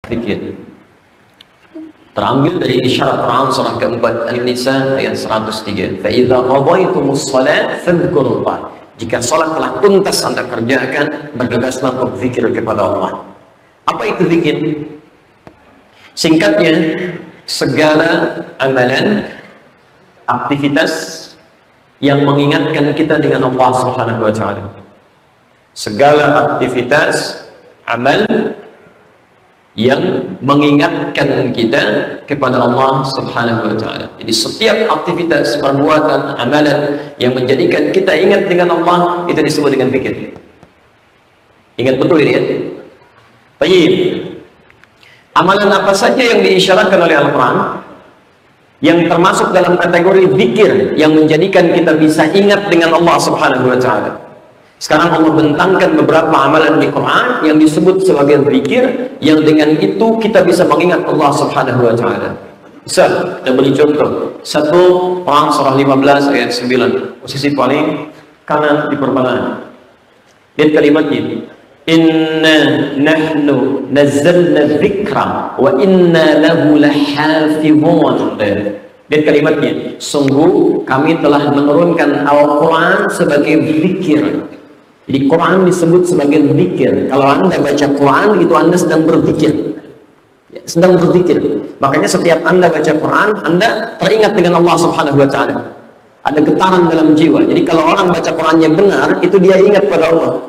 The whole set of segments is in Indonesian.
Zikir terambil dari isyarat Quran surah keempat An-Nisa ayat 103. Fa idza qadaytumus shalah fadhkurullah. Jika salat telah tuntas Anda kerjakan, bergegaslah untuk zikir kepada Allah. Apa itu zikir? Singkatnya, segala amalan, aktivitas yang mengingatkan kita dengan Allah Subhanahu wa taala. Segala aktivitas, amal yang mengingatkan kita kepada Allah Subhanahu wa taala. Jadi setiap aktivitas, perbuatan, amalan yang menjadikan kita ingat dengan Allah itu disebut dengan zikir. Ingat betul ini ya. Baik. Amalan apa saja yang diisyaratkan oleh Al-Quran yang termasuk dalam kategori zikir yang menjadikan kita bisa ingat dengan Allah Subhanahu wa taala. Sekarang Allah bentangkan beberapa amalan di Quran yang disebut sebagai zikir yang dengan itu kita bisa mengingat Allah Subhanahu wa taala. Misal, kita beri contoh. Satu, Quran surah 15 ayat 9, posisi paling kanan di permulaan. Lihat kalimatnya. Inna nahnu nazzalna dzikra wa inna lahu lahafizun. Lihat kalimatnya. Sungguh kami telah menurunkan Al-Quran sebagai zikir. Jadi Quran disebut sebagai zikir. Kalau Anda baca Quran, itu Anda sedang berzikir. Ya, sedang berzikir. Makanya setiap Anda baca Quran, Anda teringat dengan Allah Subhanahu wa taala. Ada getaran dalam jiwa. Jadi kalau orang baca Qurannya benar, itu dia ingat pada Allah.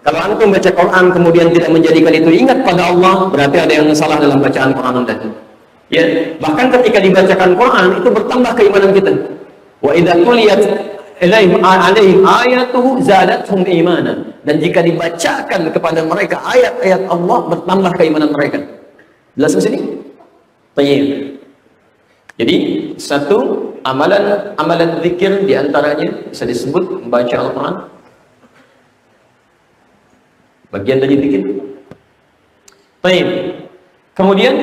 Kalau Anda baca Quran kemudian tidak menjadikan itu ingat pada Allah, berarti ada yang salah dalam bacaan Quran Anda. Ya, bahkan ketika dibacakan Quran itu bertambah keimanan kita. Wa idza tuliyat alaihim ayatuhu zadatuhum imanan. Dan jika dibacakan kepada mereka ayat-ayat Allah, bertambah keimanan mereka. Jelas di sini? Baik. Jadi satu amalan zikir diantaranya bisa disebut membaca Al-Quran, bagian dari zikir. Baik. Kemudian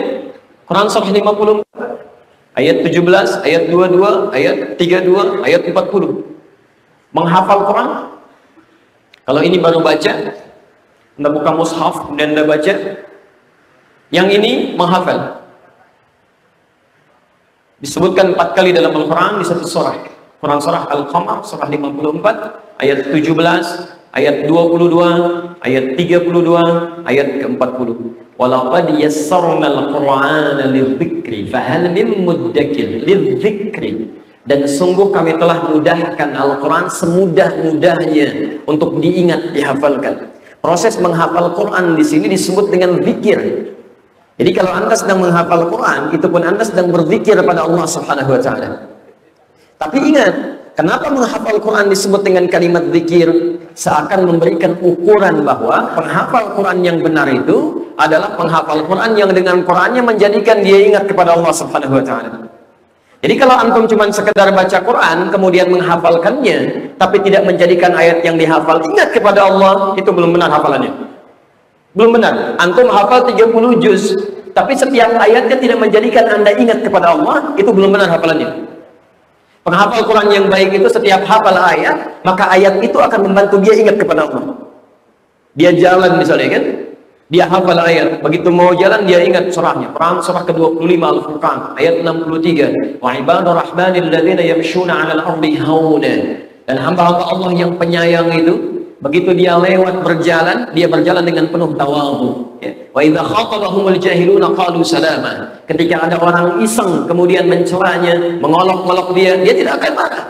Quran surah 54 ayat 17, ayat 22, ayat 32, ayat 40. Menghafal Quran. Kalau ini baru baca, Anda buka mushaf dan Anda baca. Yang ini menghafal. Disebutkan 4 kali dalam Al-Quran di satu surah. Quran surah Al-Qamar surah 54 ayat 17, ayat 22, ayat 32, ayat ke-40. Walaqad yassarna al-Qur'ana lidzikri fahal min muddakir lidzikri. Dan sungguh kami telah mudahkan Al-Quran semudah-mudahnya untuk diingat, dihafalkan. Proses menghafal Quran di sini disebut dengan zikir. Jadi kalau Anda sedang menghafal Quran, itu pun Anda sedang berzikir pada Allah Subhanahu wa taala. Tapi ingat, kenapa menghafal Quran disebut dengan kalimat zikir? Seakan memberikan ukuran bahwa penghafal Quran yang benar itu adalah penghafal Quran yang dengan Qurannya menjadikan dia ingat kepada Allah Subhanahu wa taala. Jadi kalau antum cuma sekedar baca Quran kemudian menghafalkannya tapi tidak menjadikan ayat yang dihafal ingat kepada Allah, itu belum benar hafalannya. Belum benar. Antum hafal 30 juz tapi setiap ayatnya tidak menjadikan Anda ingat kepada Allah, itu belum benar hafalannya. Penghafal Quran yang baik itu setiap hafal ayat, maka ayat itu akan membantu dia ingat kepada Allah. Dia jalan misalnya kan, dia hafal ayat, begitu mau jalan dia ingat surahnya. Quran surah ke-25 Al-Furqan ayat 63. Wa ibadur rahmanil ladzina yamshuna 'alal ardi hauna. Dan hamba-hamba Allah yang penyayang itu, begitu dia lewat berjalan, dia berjalan dengan penuh tawadhu. Ya. Wa idza khatabahumul jahiluna qalu salama. Ketika ada orang iseng kemudian mencelanya, mengolok-olok dia tidak akan marah.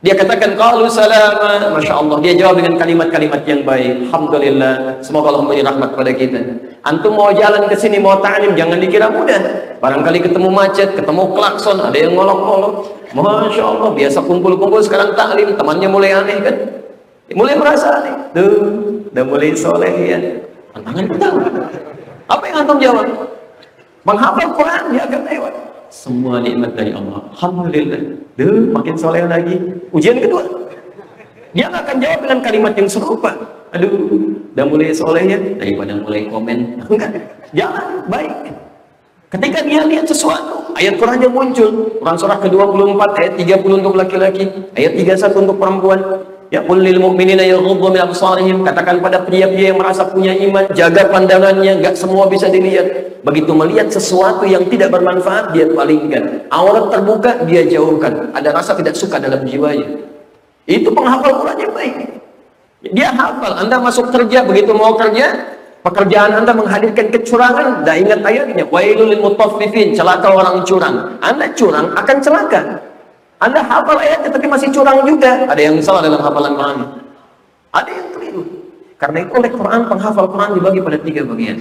Dia katakan qalu salama, masya Allah, dia jawab dengan kalimat-kalimat yang baik. Alhamdulillah, semoga Allah memberi rahmat pada kita. Antum mau jalan ke sini mau ta'lim, jangan dikira mudah. Barangkali ketemu macet, ketemu klakson, ada yang ngolok-ngolok. Masya Allah, biasa kumpul-kumpul, sekarang ta'lim, temannya mulai aneh kan? Mulai merasa aneh. Tuh, udah mulai soleh ya. Tantangan pertama. Apa yang antum jawab? Menghafal Quran dia akan lewat. Semua nikmat dari Allah. Alhamdulillah. Duh, makin soleh lagi. Ujian kedua. Dia akan jawab dengan kalimat yang serupa. Aduh, udah mulai soleh ya. Daripada mulai komen. Enggak. Jangan, baik. Ketika dia lihat sesuatu, ayat Quran yang muncul. Quran surah ke-24 ayat 30 untuk laki-laki, ayat 31 untuk perempuan. Ya qul lil mu'minina yaghuddu min absarihim, katakan pada pria-pria yang merasa punya iman, jaga pandangannya, enggak semua bisa dilihat. Begitu melihat sesuatu yang tidak bermanfaat, dia palingkan. Aurat terbuka, dia jauhkan. Ada rasa tidak suka dalam jiwanya. Itu penghafal Quran yang baik. Dia hafal. Anda masuk kerja, begitu mau kerja, pekerjaan Anda menghadirkan kecurangan, dah ingat ayatnya, wailul lil mutaffifin, celaka orang curang. Anda curang akan celaka. Anda hafal ayatnya tapi masih curang juga. Ada yang salah dalam hafalan Quran. Ada yang keliru. Karena itu oleh Quran, penghafal Quran dibagi pada 3 bagian.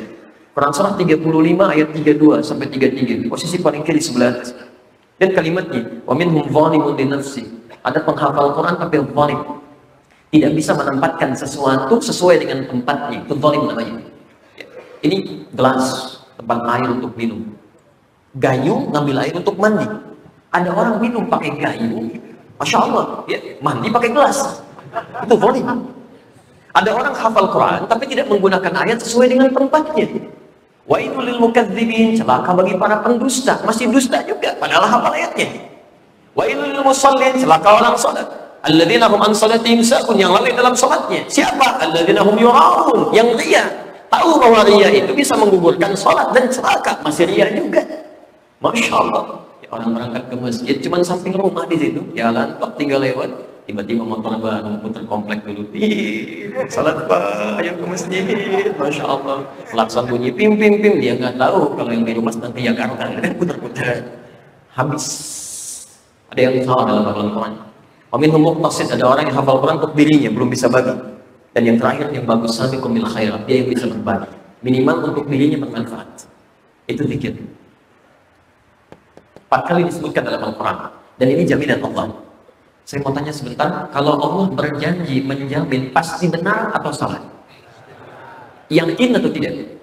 Quran surah 35 ayat 32 sampai 33. Posisi paling kiri sebelah atas. Dan kalimatnya, wa minhum zalimun li nafsi. Ada penghafal Quran tapi zalim. Tidak bisa menempatkan sesuatu sesuai dengan tempatnya. Itu zalim namanya. Ini gelas, tempat air untuk minum. Gayung, ngambil air untuk mandi. Ada orang minum pakai gayung, Masya Allah, ya, mandi pakai gelas. Itu zalim. Ada orang hafal Quran tapi tidak menggunakan ayat sesuai dengan tempatnya. Wailul lil mukadzibin, celaka bagi para pendusta, masih dusta juga padahal hafal ayatnya. Wailul lil musallin, celaka orang salat. Alladzina hum an salatihim sahun, yang lalai dalam salatnya. Siapa? Alladzina hum yura'un, yang riya. Tahu bahwa riya itu bisa menggugurkan salat dan celaka, masih riya juga. Masya Allah. Orang berangkat ke masjid, cuman samping rumah di situ, jalan, kok tinggal lewat, tiba-tiba motor baru, muter komplek dulu, salat pak, ayo ke masjid, Masya Allah, klakson bunyi, pim, dia nggak tahu kalau yang di rumah sedang ke Jakarta, putar-putar, habis. Ada yang salah dalam hafalan Quran. Waminhum muqtasid, ada orang yang hafal Quran untuk dirinya, belum bisa bagi. Dan yang terakhir, yang bagus, sabiqum bil khairat, dia yang bisa berbagi, minimal untuk dirinya bermanfaat. Itu zikir. 4 kali disebutkan dalam Al-Quran, dan ini jaminan Allah. Saya mau tanya sebentar, kalau Allah berjanji menjamin, pasti benar atau salah? Yakin atau tidak?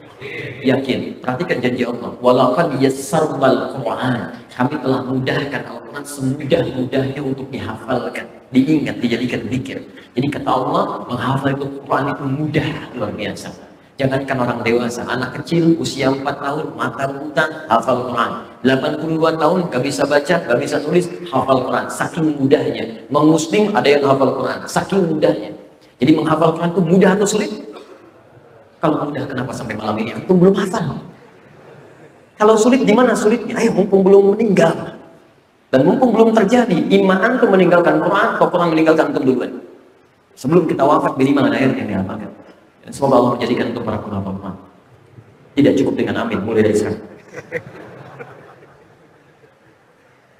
Yakin. Perhatikan janji Allah, walaqad yassarnal Quran, kami telah mudahkan Al-Quran semudah-mudahnya untuk dihafalkan, diingat, dijadikan zikir. Jadi kata Allah, menghafal itu Quran itu mudah, luar biasa. Jangankan orang dewasa, anak kecil usia 4 tahun, mata buta, hafal Quran. 82 tahun, gak bisa baca, gak bisa tulis, hafal Quran. Saking mudahnya. Muslim ada yang hafal Quran, saking mudahnya. Jadi menghafal Quran itu mudah atau sulit? Kalau mudah, kenapa sampai malam ini antum belum hafal? Kalau sulit, di mana sulitnya? Ayo, mumpung belum meninggal. Dan mumpung belum terjadi, iman antum meninggalkan Quran, atau Quran meninggalkan antum duluan. Sebelum kita wafat, minimal ada ayat yang dihafalkan. Dan semoga Allah menjadikan untuk para penghafal Quran. Tidak cukup dengan amin, mulai dari sekarang.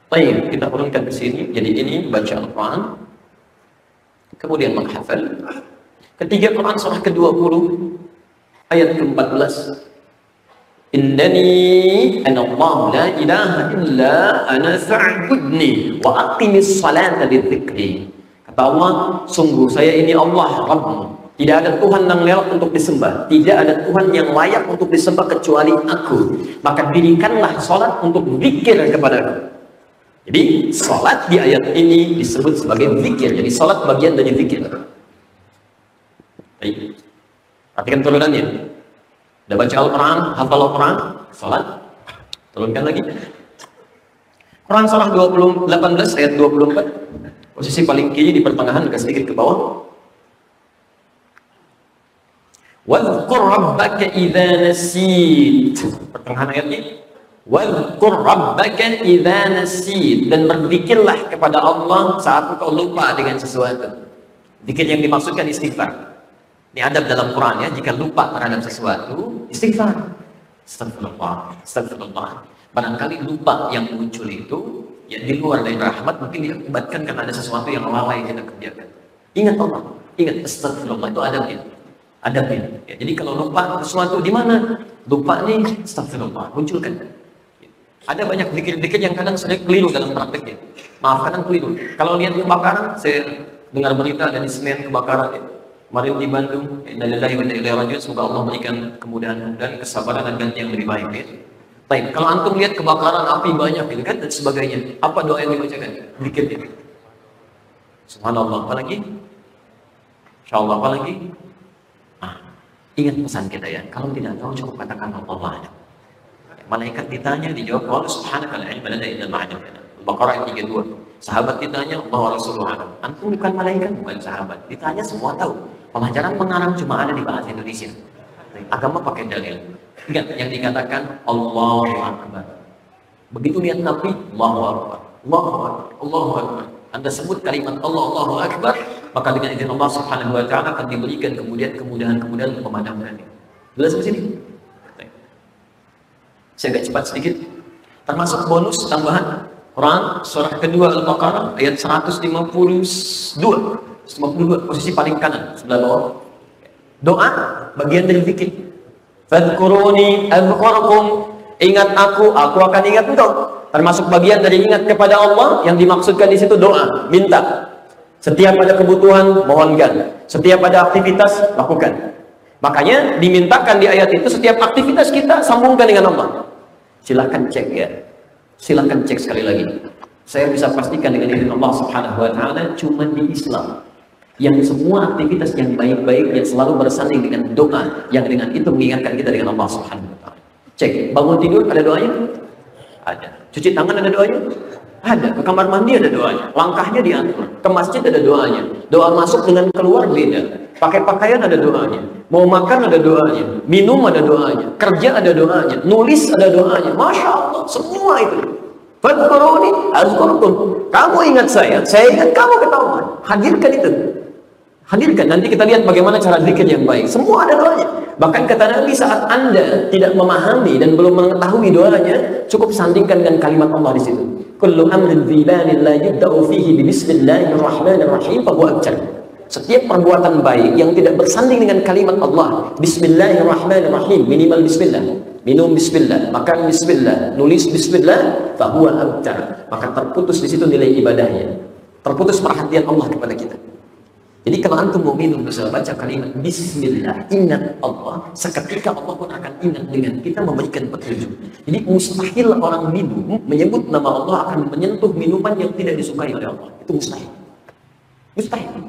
Baik, kita urutkan ke sini. Jadi ini baca Al-Quran, kemudian menghafal. Ketiga, Quran surah ke-20 ayat ke-14. Innani anallahu la ilaha illa ana fa'budni wa aqimis salata lidzikri. Kata Allah, sungguh saya ini Allah Rabbmu. Tidak ada Tuhan yang layak untuk disembah. Tidak ada Tuhan yang layak untuk disembah kecuali aku. Maka dirikanlah sholat untuk zikir kepadaku. Jadi sholat di ayat ini disebut sebagai zikir. Jadi sholat bagian dari zikir. Baik. Perhatikan turunannya. Udah baca Al-Quran, hafal Al-Quran, sholat. Turunkan lagi. Quran surah 18 ayat 24. Posisi paling kiri di pertengahan, agak sedikit ke bawah. Wadhkur rabbaka idza nasit. Pertengahan ayatnya. Wadhkur rabbaka idza nasit, dan berzikirlah kepada Allah saat engkau lupa dengan sesuatu. Zikir yang dimaksudkan istighfar. Ini adab dalam Quran ya, jika lupa terhadap sesuatu, istighfar. Astagfirullah, astagfirullah. Barangkali lupa yang muncul itu ya di luar dari rahmat, mungkin diakibatkan karena ada sesuatu yang lalai kita kerjakan. Ingat Allah, ingat astagfirullah, itu adabnya. Adabnya. Ya, jadi kalau lupa sesuatu di mana? Lupa nih, astagfirullah, munculkan. Ada banyak zikir-zikir yang kadang sering keliru dalam prakteknya. Maaf, kadang keliru. Kalau lihat kebakaran, saya dengar berita ada di Semen kebakaran ya. Kemarin di Bandung, innalillahi wa inna ilaihi raji'un, semoga Allah memberikan kemudahan dan kesabaran dan ganti yang lebih baik ya. Baik, kalau antum lihat kebakaran api banyak gitu kan dan sebagainya, apa doa yang dibacakan? Zikirnya. Subhanallah, apa lagi? Insyaallah, apa lagi? Ingat pesan kita ya, kalau tidak tahu cukup katakan Allah. Malaikat ditanya, dijawab, "Wa subhanaka la ilma lana illa ma 'allamtana." Al-Baqarah ayat 32. Sahabat ditanya, Allah Rasulullah. Antum bukan malaikat, bukan sahabat. Ditanya semua tahu. Pelajaran mengarang cuma ada di bahasa Indonesia. Agama pakai dalil. Ingat yang dikatakan Allahu Akbar. Begitu lihat Nabi, Allahu Akbar, Allahu Akbar, Allahu Akbar. Anda sebut kalimat Allah, Allahu Akbar, maka dengan izin Allah Subhanahu wa taala akan diberikan kemudian kemudahan-kemudahan untuk memadamkannya. Jelas di sini? Saya agak cepat sedikit. Termasuk bonus tambahan Quran surah kedua Al-Baqarah ayat 152, posisi paling kanan sebelah bawah. Doa bagian dari zikir. Fadhkuruni adzkurkum. Ingat aku akan ingat engkau. Termasuk bagian dari ingat kepada Allah yang dimaksudkan di situ doa, minta. Setiap ada kebutuhan, mohonkan. Setiap ada aktivitas, lakukan. Makanya dimintakan di ayat itu setiap aktivitas kita sambungkan dengan Allah. Silahkan cek ya. Silahkan cek sekali lagi. Saya bisa pastikan dengan izin Allah Subhanahu wa taala cuma di Islam yang semua aktivitas yang baik-baik yang selalu bersanding dengan doa yang dengan itu mengingatkan kita dengan Allah Subhanahu wa taala. Cek, bangun tidur ada doanya? Ada. Cuci tangan ada doanya? Ada. Ke kamar mandi ada doanya. Langkahnya diatur. Ke masjid ada doanya. Doa masuk dengan keluar beda. Pakai pakaian ada doanya. Mau makan ada doanya. Minum ada doanya. Kerja ada doanya. Nulis ada doanya. Masya Allah. Semua itu. Fadhkuruni adzkurkum. Kamu ingat saya ingat kamu ketahuan. Hadirkan itu. Hadirkan. Nanti kita lihat bagaimana cara zikir yang baik. Semua ada doanya. Bahkan kata Nabi, saat Anda tidak memahami dan belum mengetahui doanya, cukup sandingkan dengan kalimat Allah di situ. Kullu amrin dzibanin la yubda'u fihi bi bismillahirrahmanirrahim fa huwa abtar. Setiap perbuatan baik yang tidak bersanding dengan kalimat Allah, bismillahirrahmanirrahim, minimal bismillah. Minum bismillah, makan bismillah, nulis bismillah, fa huwa abtar. Maka terputus di situ nilai ibadahnya. Terputus perhatian Allah kepada kita. Jadi kalau antum mau minum, bisa baca kalimat Bismillah, ingat Allah, seketika Allah pun akan ingat dengan kita, memberikan petunjuk. Jadi mustahil orang minum menyebut nama Allah akan menyentuh minuman yang tidak disukai oleh Allah. Itu mustahil. Mustahil.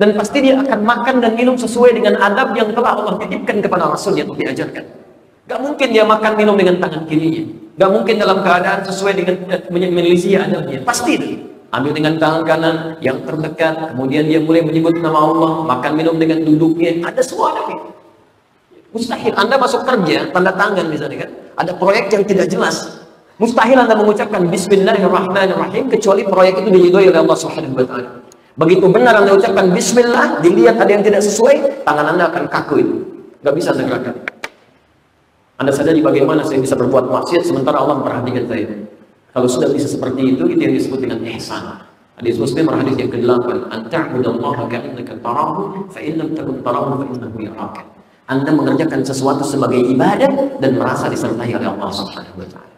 Dan pasti dia akan makan dan minum sesuai dengan adab yang telah Allah titipkan kepada Rasul yang diajarkan. Gak mungkin dia makan minum dengan tangan kirinya. Gak mungkin dalam keadaan sesuai dengan menyelisih adabnya. Pasti itu. Ambil dengan tangan kanan yang terdekat, kemudian dia mulai menyebut nama Allah, makan minum dengan duduknya, ada semua ada gitu. Mustahil Anda masuk kerja, tanda tangan misalnya kan, ada proyek yang tidak jelas. Mustahil Anda mengucapkan Bismillahirrahmanirrahim kecuali proyek itu diridhoi oleh Allah Subhanahu wa taala. Begitu benar Anda ucapkan Bismillah, dilihat ada yang tidak sesuai, tangan Anda akan kaku itu. Gak bisa Anda gerakan. Anda sadari bagaimana saya bisa berbuat maksiat sementara Allah memperhatikan saya. Kalau sudah bisa seperti itu yang disebut dengan ihsan. Hadis Muslim hadis yang ke-8, anta'budallaha ka'annaka tarahu fa in lam takun tarahu fa innahu yaraka. Anda mengerjakan sesuatu sebagai ibadah dan merasa disertai oleh Allah Subhanahu wa taala.